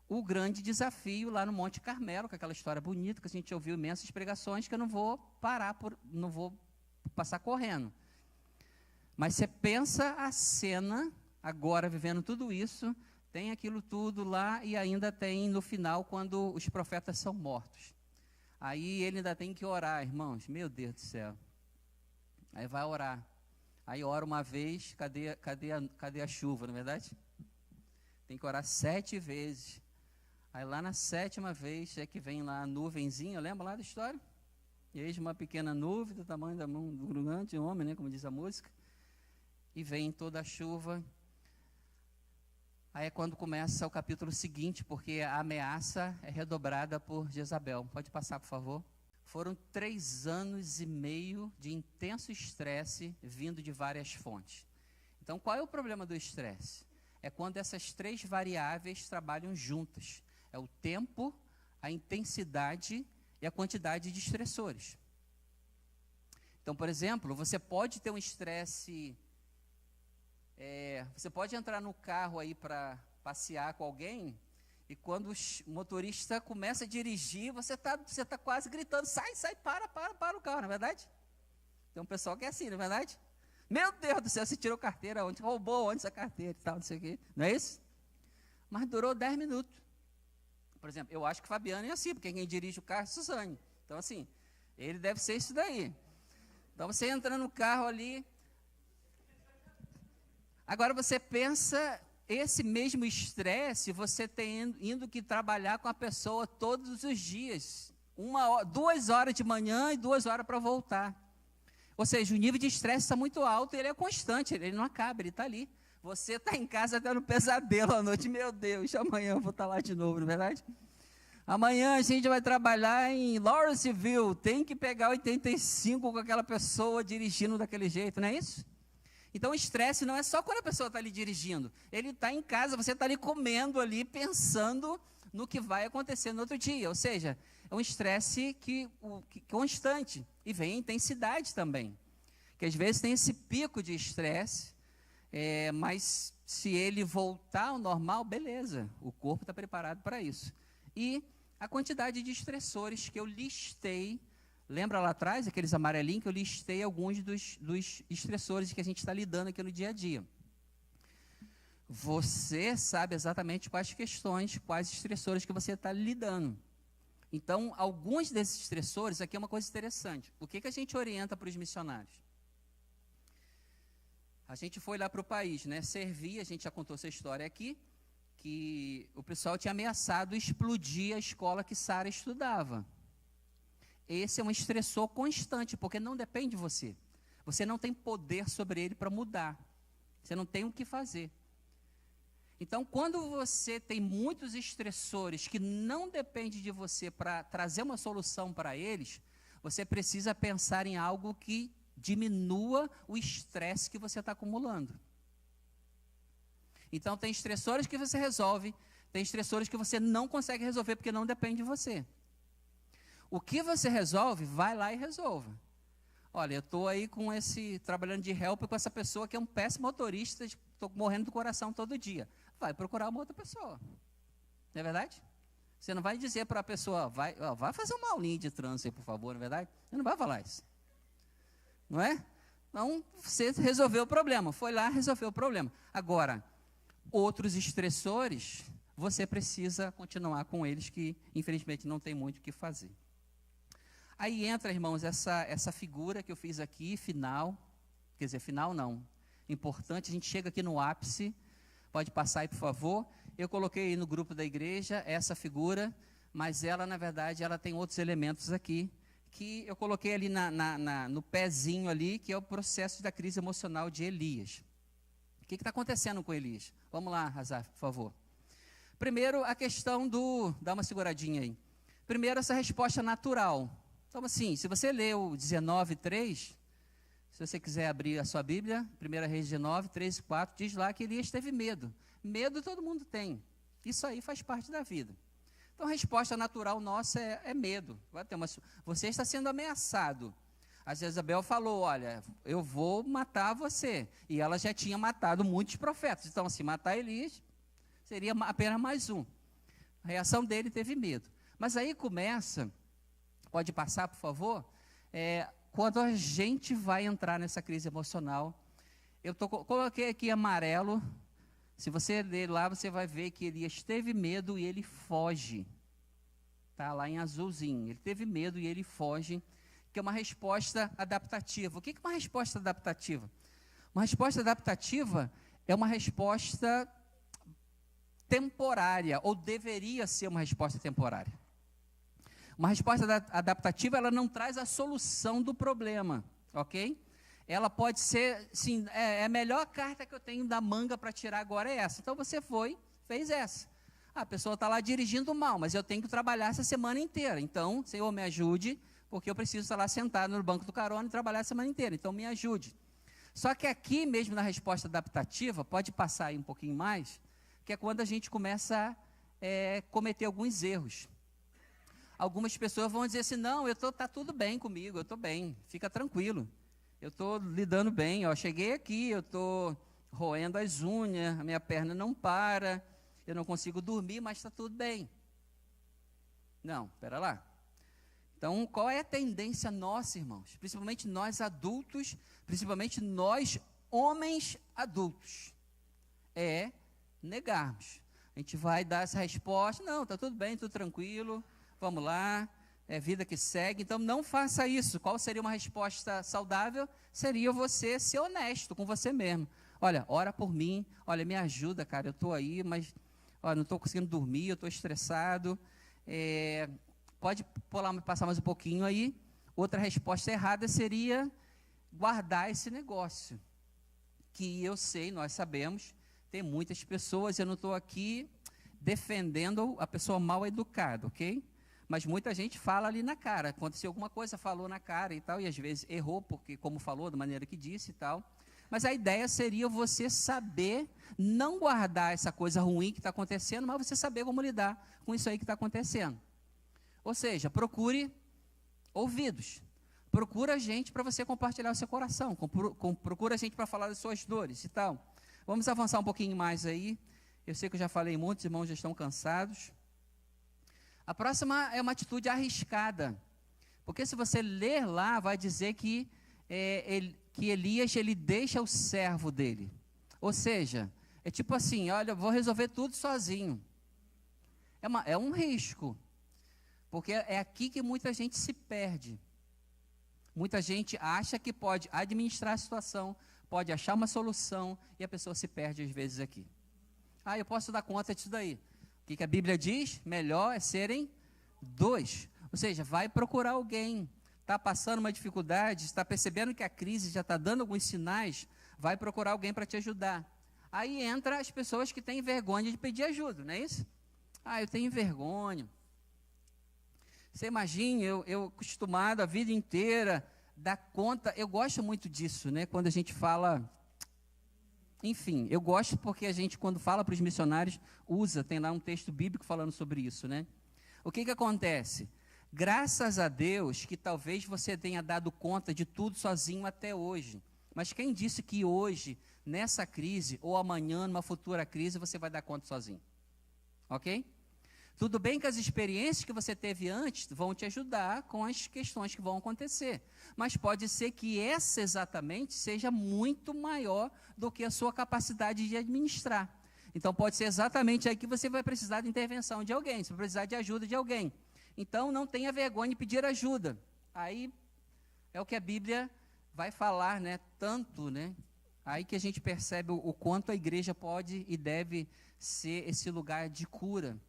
o grande desafio lá no Monte Carmelo, com aquela história bonita, que a gente ouviu imensas pregações, que eu não vou não vou passar correndo. Mas você pensa a cena, agora vivendo tudo isso, tem aquilo tudo lá e ainda tem no final, quando os profetas são mortos. Aí ele ainda tem que orar, irmãos, meu Deus do céu. Aí vai orar. Aí ora uma vez, cadê a chuva, não é verdade? Tem que orar 7 vezes. Aí lá na 7ª vez é que vem lá a nuvenzinha, lembra lá da história? E eis uma pequena nuvem do tamanho da mão do grande homem, né, como diz a música. E vem toda a chuva. Aí é quando começa o capítulo seguinte, porque a ameaça é redobrada por Jezabel. Pode passar, por favor? Foram 3 anos e meio de intenso estresse vindo de várias fontes. Então, qual é o problema do estresse? É quando essas 3 variáveis trabalham juntas. É o tempo, a intensidade e a quantidade de estressores. Então, Então, por exemplo, você pode ter um estresse, você pode entrar no carro aí para passear com alguém, e quando o motorista começa a dirigir, você tá quase gritando, sai, para o carro, não é verdade? Tem um pessoal que é assim, não é verdade? Meu Deus do céu, você tirou carteira onde? Roubou onde essa carteira e tal, não sei o quê. Não é isso? Mas durou 10 minutos. Por exemplo, eu acho que o Fabiano é assim, porque quem dirige o carro é Suzane. Então, assim, ele deve ser isso daí. Então, você entra no carro ali. Agora, você pensa, esse mesmo estresse, você tem indo que trabalhar com a pessoa todos os dias. 2 horas de manhã e 2 horas para voltar. Ou seja, o nível de estresse está muito alto e ele é constante, ele não acaba, ele está ali. Você está em casa tendo pesadelo à noite, meu Deus, amanhã eu vou estar lá de novo, não é verdade? Amanhã a gente vai trabalhar em Lawrenceville, tem que pegar 85 com aquela pessoa dirigindo daquele jeito, não é isso? Então o estresse não é só quando a pessoa está ali dirigindo, ele está em casa, você está ali comendo ali, pensando no que vai acontecer no outro dia, ou seja, é um estresse que constante, e vem intensidade também, que às vezes tem esse pico de estresse, mas se ele voltar ao normal, beleza, o corpo está preparado para isso. E a quantidade de estressores que eu listei, lembra lá atrás, aqueles amarelinhos, que eu listei alguns dos estressores que a gente está lidando aqui no dia a dia. Você sabe exatamente quais questões, quais estressores que você está lidando. Então, alguns desses estressores, aqui é uma coisa interessante. O que a gente orienta para os missionários? A gente foi lá para o país, né, servir, a gente já contou essa história aqui, que o pessoal tinha ameaçado explodir a escola que Sara estudava. Esse é um estressor constante, porque não depende de você. Você não tem poder sobre ele para mudar. Você não tem o que fazer. Então, quando você tem muitos estressores que não dependem de você para trazer uma solução para eles, você precisa pensar em algo que diminua o estresse que você está acumulando. Então, tem estressores que você resolve, tem estressores que você não consegue resolver porque não depende de você. O que você resolve, vai lá e resolva. Olha, eu estou aí trabalhando de help com essa pessoa que é um péssimo motorista, estou morrendo do coração todo dia. Vai procurar uma outra pessoa. Não é verdade? Você não vai dizer para a pessoa, vai fazer uma aulinha de trânsito aí, por favor, não é verdade? Você não vai falar isso. Não é? Então, você resolveu o problema, foi lá, resolveu o problema. Agora, outros estressores, você precisa continuar com eles, que infelizmente não tem muito o que fazer. Aí entra, irmãos, essa figura que eu fiz aqui, final não, importante, a gente chega aqui no ápice, pode passar aí, por favor. Eu coloquei aí no grupo da igreja essa figura, mas ela, na verdade, ela tem outros elementos aqui, que eu coloquei ali no pezinho ali, que é o processo da crise emocional de Elias. O que está acontecendo com Elias? Vamos lá, Hazaf, por favor. Primeiro, a questão dá uma seguradinha aí. Primeiro, essa resposta natural. Então, assim, se você lê o 19:3, se você quiser abrir a sua Bíblia, 1 Reis 19, 3 e 4, diz lá que Elias teve medo. Medo todo mundo tem. Isso aí faz parte da vida. Então, a resposta natural nossa é medo. Você está sendo ameaçado. A Jezabel falou, olha, eu vou matar você. E ela já tinha matado muitos profetas. Então, se matar Elias, seria apenas mais um. A reação dele teve medo. Mas aí começa, pode passar, por favor, quando a gente vai entrar nessa crise emocional. Eu coloquei aqui amarelo. Se você ler lá, você vai ver que Elias teve medo e ele foge. Está lá em azulzinho. Ele teve medo e ele foge, que é uma resposta adaptativa. O que é uma resposta adaptativa? Uma resposta adaptativa é uma resposta temporária, ou deveria ser uma resposta temporária. Uma resposta adaptativa, ela não traz a solução do problema, ok? Ela pode ser, sim, a melhor carta que eu tenho da manga para tirar agora é essa. Então você fez essa. A pessoa está lá dirigindo mal, mas eu tenho que trabalhar essa semana inteira. Então, Senhor, me ajude, porque eu preciso estar lá sentado no banco do carona e trabalhar a semana inteira. Então, me ajude. Só que aqui mesmo na resposta adaptativa, pode passar aí um pouquinho mais, que é quando a gente começa a cometer alguns erros. Algumas pessoas vão dizer assim, não, está tudo bem comigo, eu estou bem, fica tranquilo. eu estou lidando bem, ó, cheguei aqui, eu estou roendo as unhas, a minha perna não para, eu não consigo dormir, mas está tudo bem. Não, espera lá. Então, qual é a tendência nossa, irmãos? Principalmente nós adultos, principalmente nós homens adultos, é negarmos. A gente vai dar essa resposta, não, está tudo bem, tudo tranquilo, vamos lá, é vida que segue. Então, não faça isso. Qual seria uma resposta saudável? Seria você ser honesto com você mesmo. Olha, ora por mim, olha, me ajuda, cara, eu estou aí, mas olha, não estou conseguindo dormir, eu estou estressado. Pode passar mais um pouquinho aí. Outra resposta errada seria guardar esse negócio, que eu sei, nós sabemos, tem muitas pessoas, eu não estou aqui defendendo a pessoa mal educada, ok? Mas muita gente fala ali na cara, aconteceu alguma coisa, falou na cara e tal, e às vezes errou, porque como falou, da maneira que disse e tal. Mas a ideia seria você saber não guardar essa coisa ruim que está acontecendo, mas você saber como lidar com isso aí que está acontecendo. Ou seja, procure ouvidos. Procura gente para você compartilhar o seu coração. Procura gente para falar das suas dores e tal. Vamos avançar um pouquinho mais aí. Eu sei que eu já falei muito, os irmãos já estão cansados. A próxima é uma atitude arriscada. Porque se você ler lá, vai dizer que Elias, ele deixa o servo dele. Ou seja, é tipo assim, olha, eu vou resolver tudo sozinho. É um risco. Porque é aqui que muita gente se perde. Muita gente acha que pode administrar a situação, pode achar uma solução, e a pessoa se perde às vezes aqui. Eu posso dar conta disso daí. O que a Bíblia diz? Melhor é serem dois. Ou seja, vai procurar alguém. Está passando uma dificuldade, está percebendo que a crise já está dando alguns sinais, vai procurar alguém para te ajudar. Aí entra as pessoas que têm vergonha de pedir ajuda, não é isso? Eu tenho vergonha. Você imagina, eu acostumado a vida inteira, dar conta, eu gosto muito disso, né? Quando a gente fala, enfim, eu gosto porque a gente, quando fala para os missionários, tem lá um texto bíblico falando sobre isso, né? O que acontece? Graças a Deus que talvez você tenha dado conta de tudo sozinho até hoje, mas quem disse que hoje, nessa crise, ou amanhã, numa futura crise, você vai dar conta sozinho? Ok? Tudo bem que as experiências que você teve antes vão te ajudar com as questões que vão acontecer. Mas pode ser que essa exatamente seja muito maior do que a sua capacidade de administrar. Então pode ser exatamente aí que você vai precisar de intervenção de alguém, você vai precisar de ajuda de alguém. Então não tenha vergonha de pedir ajuda. Aí é o que a Bíblia vai falar, né? Tanto, né? Aí que a gente percebe o quanto a igreja pode e deve ser esse lugar de cura,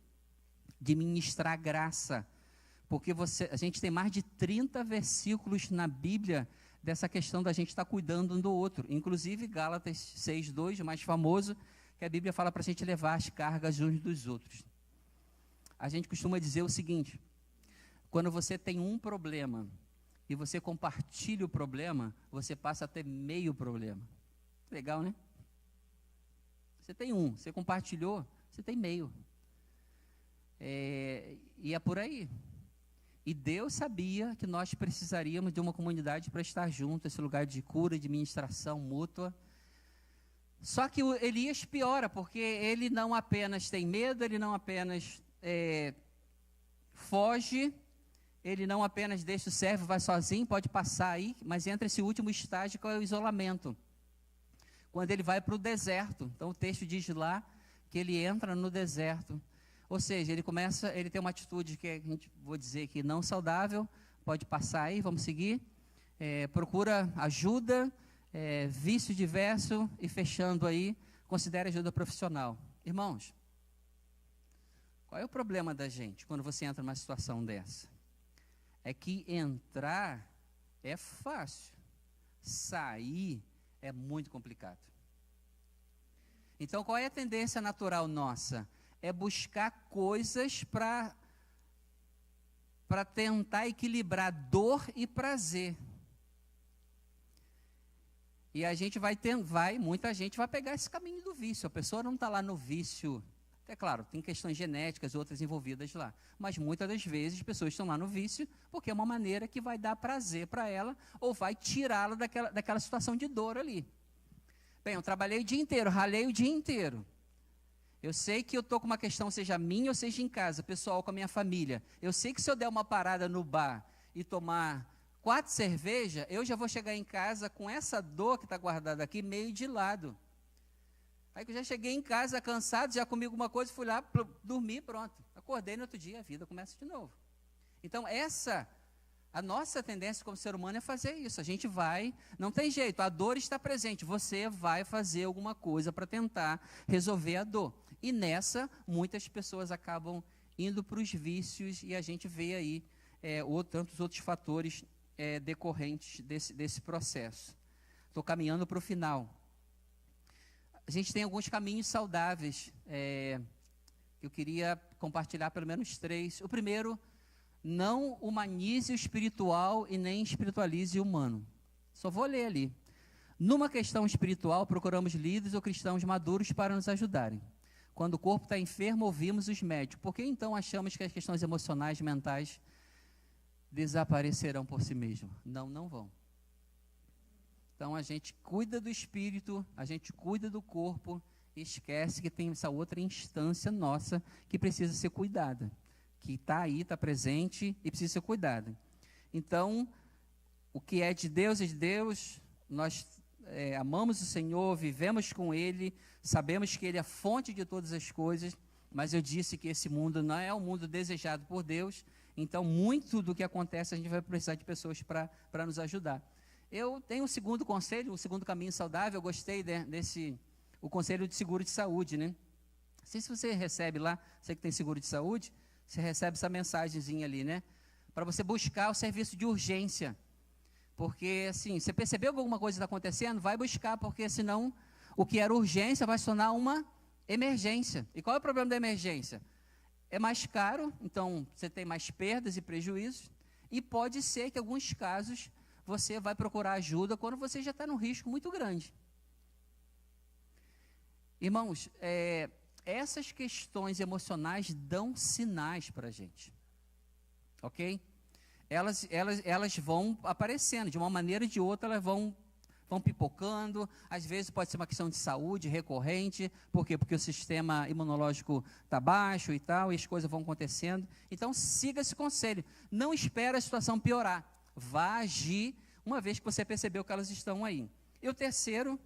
de ministrar graça, porque a gente tem mais de 30 versículos na Bíblia dessa questão da gente estar cuidando um do outro, inclusive Gálatas 6:2, o mais famoso, que a Bíblia fala para a gente levar as cargas uns dos outros. A gente costuma dizer o seguinte, quando você tem um problema e você compartilha o problema, você passa a ter meio problema. Legal, né? Você tem um, você compartilhou, você tem meio. E é por aí. E Deus sabia que nós precisaríamos de uma comunidade para estar junto, esse lugar de cura, de ministração mútua. Só que o Elias piora, porque ele não apenas tem medo, ele não apenas foge, ele não apenas deixa o servo, vai sozinho, pode passar aí, mas entra esse último estágio que é o isolamento. Quando ele vai para o deserto, então o texto diz lá que ele entra no deserto. Ou seja, ele tem uma atitude que a gente, vou dizer que não saudável, pode passar aí, vamos seguir, procura ajuda, vício diverso e fechando aí, considere ajuda profissional. Irmãos, qual é o problema da gente quando você entra numa situação dessa? É que entrar é fácil, sair é muito complicado. Então, qual é a tendência natural nossa? É buscar coisas para tentar equilibrar dor e prazer. E a gente muita gente vai pegar esse caminho do vício. A pessoa não está lá no vício. É claro, tem questões genéticas, outras envolvidas lá. Mas muitas das vezes as pessoas estão lá no vício porque é uma maneira que vai dar prazer para ela ou vai tirá-la daquela situação de dor ali. Bem, eu trabalhei o dia inteiro, ralei o dia inteiro. Eu sei que eu estou com uma questão, seja minha ou seja em casa, pessoal, com a minha família. Eu sei que se eu der uma parada no bar e tomar 4 cervejas, eu já vou chegar em casa com essa dor que está guardada aqui meio de lado. Aí que eu já cheguei em casa cansado, já comi alguma coisa, fui lá dormir, pronto. Acordei no outro dia, a vida começa de novo. Então a nossa tendência como ser humano é fazer isso. A gente vai, não tem jeito, a dor está presente. Você vai fazer alguma coisa para tentar resolver a dor. E nessa, muitas pessoas acabam indo para os vícios e a gente vê aí tantos outros fatores decorrentes desse processo. Estou caminhando para o final. A gente tem alguns caminhos saudáveis. Eu queria compartilhar pelo menos 3. O primeiro, não humanize o espiritual e nem espiritualize o humano. Só vou ler ali. Numa questão espiritual, procuramos líderes ou cristãos maduros para nos ajudarem. Quando o corpo está enfermo, ouvimos os médicos. Por que então achamos que as questões emocionais, mentais, desaparecerão por si mesmo? Não vão. Então, a gente cuida do espírito, a gente cuida do corpo, e esquece que tem essa outra instância nossa que precisa ser cuidada, que está aí, está presente e precisa ser cuidada. Então, o que é de Deus, nós amamos o Senhor, vivemos com Ele, sabemos que Ele é a fonte de todas as coisas, mas eu disse que esse mundo não é o mundo desejado por Deus, então muito do que acontece a gente vai precisar de pessoas para nos ajudar. Eu tenho um segundo conselho, um segundo caminho saudável, eu gostei o conselho de seguro de saúde, né? Não sei se você recebe lá, você que tem seguro de saúde, você recebe essa mensagenzinha ali, né? Para você buscar o serviço de urgência. Porque, assim, você percebeu que alguma coisa está acontecendo? Vai buscar, porque senão o que era urgência vai se tornar uma emergência. E qual é o problema da emergência? É mais caro, então você tem mais perdas e prejuízos, e pode ser que em alguns casos você vai procurar ajuda quando você já está num risco muito grande. Irmãos, essas questões emocionais dão sinais para a gente, ok? Elas vão aparecendo, de uma maneira ou de outra, elas vão pipocando, às vezes pode ser uma questão de saúde recorrente, por quê? Porque o sistema imunológico está baixo e tal, e as coisas vão acontecendo. Então, siga esse conselho, não espere a situação piorar, vá agir uma vez que você percebeu que elas estão aí. E o terceiro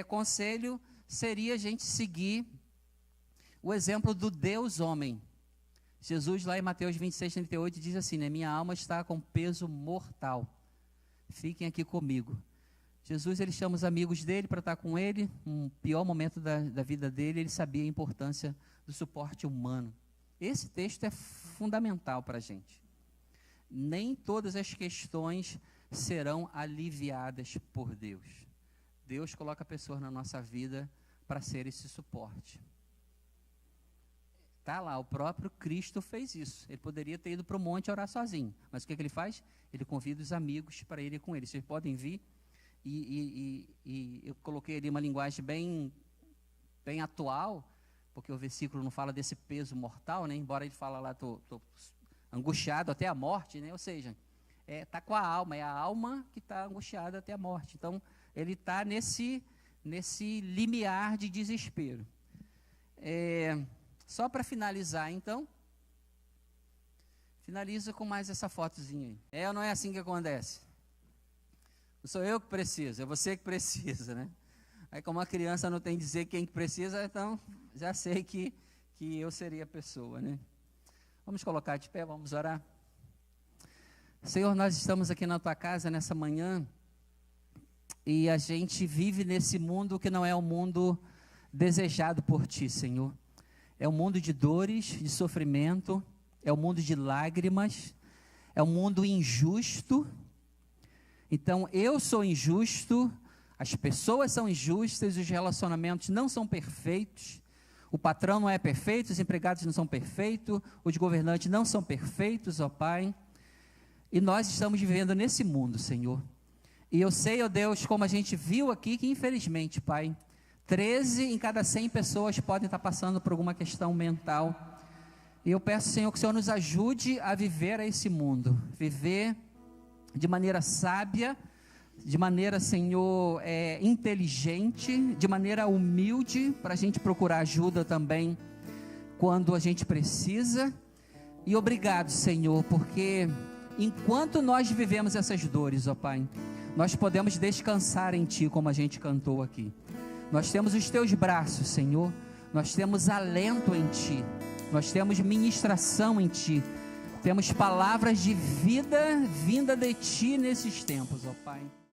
conselho seria a gente seguir o exemplo do Deus homem. Jesus lá em Mateus 26, 38 diz assim, né, minha alma está com peso mortal, fiquem aqui comigo. Jesus, ele chama os amigos dele para estar com ele, no pior momento da vida dele, ele sabia a importância do suporte humano. Esse texto é fundamental para a gente. Nem todas as questões serão aliviadas por Deus. Deus coloca pessoas na nossa vida para ser esse suporte. Está lá, o próprio Cristo fez isso. Ele poderia ter ido para o monte orar sozinho. Mas o que ele faz? Ele convida os amigos para irem com ele. Vocês podem vir. E eu coloquei ali uma linguagem bem atual, porque o versículo não fala desse peso mortal, né? Embora ele fala lá, estou angustiado até a morte, né? Ou seja, está com a alma, é a alma que está angustiada até a morte. Então, ele está nesse limiar de desespero. Só para finalizar, então, finaliza com mais essa fotozinha aí. Ou não é assim que acontece? Não sou eu que preciso, é você que precisa, né? Aí como a criança não tem que dizer quem que precisa, então já sei que eu seria a pessoa, né? Vamos colocar de pé, vamos orar. Senhor, nós estamos aqui na tua casa nessa manhã e a gente vive nesse mundo que não é o mundo desejado por ti, Senhor. É um mundo de dores, de sofrimento, é um mundo de lágrimas, é um mundo injusto. Então, eu sou injusto, as pessoas são injustas, os relacionamentos não são perfeitos, o patrão não é perfeito, os empregados não são perfeitos, os governantes não são perfeitos, ó Pai. E nós estamos vivendo nesse mundo, Senhor. E eu sei, ó Deus, como a gente viu aqui, que infelizmente, Pai, 13 em cada 100 pessoas podem estar passando por alguma questão mental. E eu peço, Senhor, que o Senhor nos ajude a viver esse mundo, viver de maneira sábia, de maneira, Senhor, inteligente, de maneira humilde, para a gente procurar ajuda também quando a gente precisa. E obrigado, Senhor, porque enquanto nós vivemos essas dores, ó Pai, nós podemos descansar em Ti, como a gente cantou aqui. Nós temos os Teus braços, Senhor, nós temos alento em Ti, nós temos ministração em Ti, temos palavras de vida vinda de Ti nesses tempos, ó Pai.